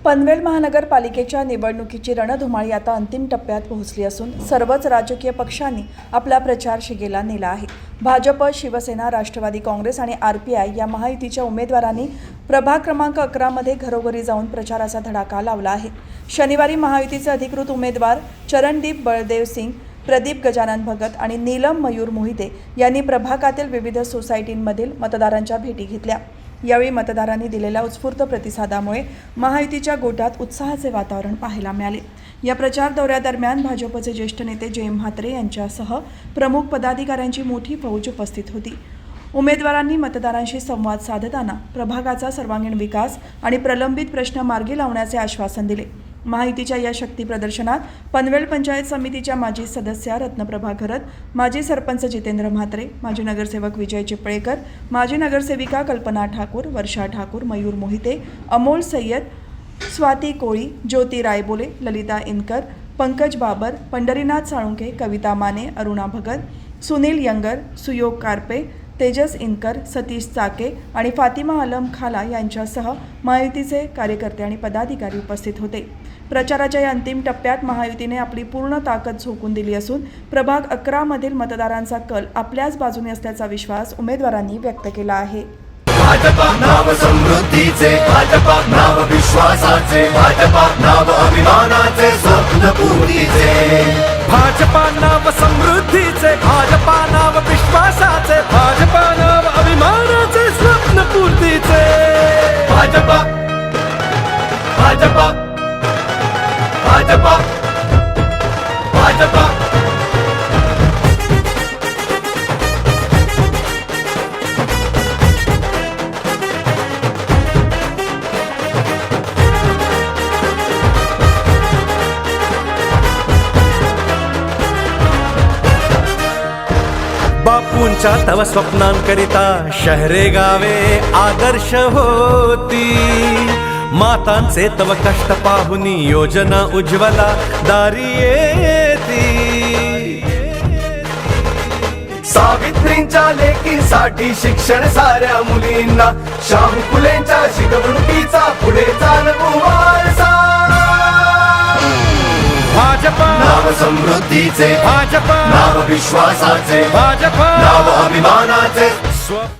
पनवेल महानगरपालिकेच्या निवडणुकीची रणधुमाळी आता अंतिम टप्प्यात पोहोचली असून सर्वच राजकीय पक्षांनी आपला प्रचार शिगेला नेला आहे। भाजप, शिवसेना, राष्ट्रवादी काँग्रेस आणि RPI या महायुतीच्या उमेदवारांनी प्रभाग क्रमांक 11 मध्ये घरोघरी जाऊन प्रचाराचा धडाका लावला आहे। शनिवारी महायुतीचे अधिकृत उमेदवार चरणदीप बळदेव सिंग, प्रदीप गजानन भगत आणि नीलम मयूर मोहिते यांनी प्रभागातील विविध सोसायटींमधील मतदारांच्या भेटी घेतल्या। यावेळी मतदारांनी दिलेल्या उत्स्फूर्त प्रतिसादामुळे महायुतीच्या गोटात उत्साहाचे वातावरण पाहायला मिळाले। या प्रचार दौऱ्यादरम्यान भाजपचे ज्येष्ठ नेते जयंत म्हात्रे यांच्यासह प्रमुख पदाधिकाऱ्यांची मोठी फौज उपस्थित होती। उमेदवारांनी मतदारांशी संवाद साधताना प्रभागाचा सर्वांगीण विकास आणि प्रलंबित प्रश्न मार्गी लावण्याचे आश्वासन दिले। महायुतीच्या या शक्ती प्रदर्शनात पनवेल पंचायत समितीच्या माजी सदस्या रत्नप्रभा घरत, माजी सरपंच जितेंद्र म्हात्रे, माजी नगरसेवक विजय चिपळेकर, माजी नगरसेविका कल्पना ठाकूर, वर्षा ठाकूर, मयूर मोहिते, अमोल सय्यद, स्वाती कोळी, ज्योती रायबोले, ललिता इनकर, पंकज बाबर, पंढरीनाथ साळुंखे, कविता माने, अरुणा भगत, सुनील यंगर, सुयोग कारपे, तेजस इनकर, सतीश चाके आणि फातिमा आलम खाला यांच्यासह महायुतीचे कार्यकर्ते आणि पदाधिकारी उपस्थित होते। प्रचाराच्या या अंतिम टप्प्यात महायुतीने आपली पूर्ण ताकद झोकून दिली असून प्रभाग 11 मधील मतदारांचा कल आपल्याच बाजूने असल्याचा विश्वास उमेदवारांनी व्यक्त केला आहे। भाजपा नाव समृद्धीचे, भाजपा नाव विश्वासाचे, भाजपा नाव अभिमानाचे, स्वप्न पूर्तीचे। भाजपा नाव समृद्धीचे, भाजपा नाव विश्वासाचे, भाजपा नाव अभिमानाचे, स्वप्न पूर्तीचे। भाजपा भाजपा भाजपा भाजपा बापूंच्या तव स्वप्नांकरिता शहरे गावे आदर्श होती। मातांचे तव कष्ट पाहुनी योजना उज्ज्वला दारी येती। सावित्रींच्या लेकींसाठी शिक्षण साऱ्या मुलींना, शाहू फुलेंच्या शिकवणुकीचा पुढे चालवू वारसा। भाजपा नाव समृद्धीचे, भाजपा नाव विश्वासाचे, भाजपा नाव अभिमानाचे।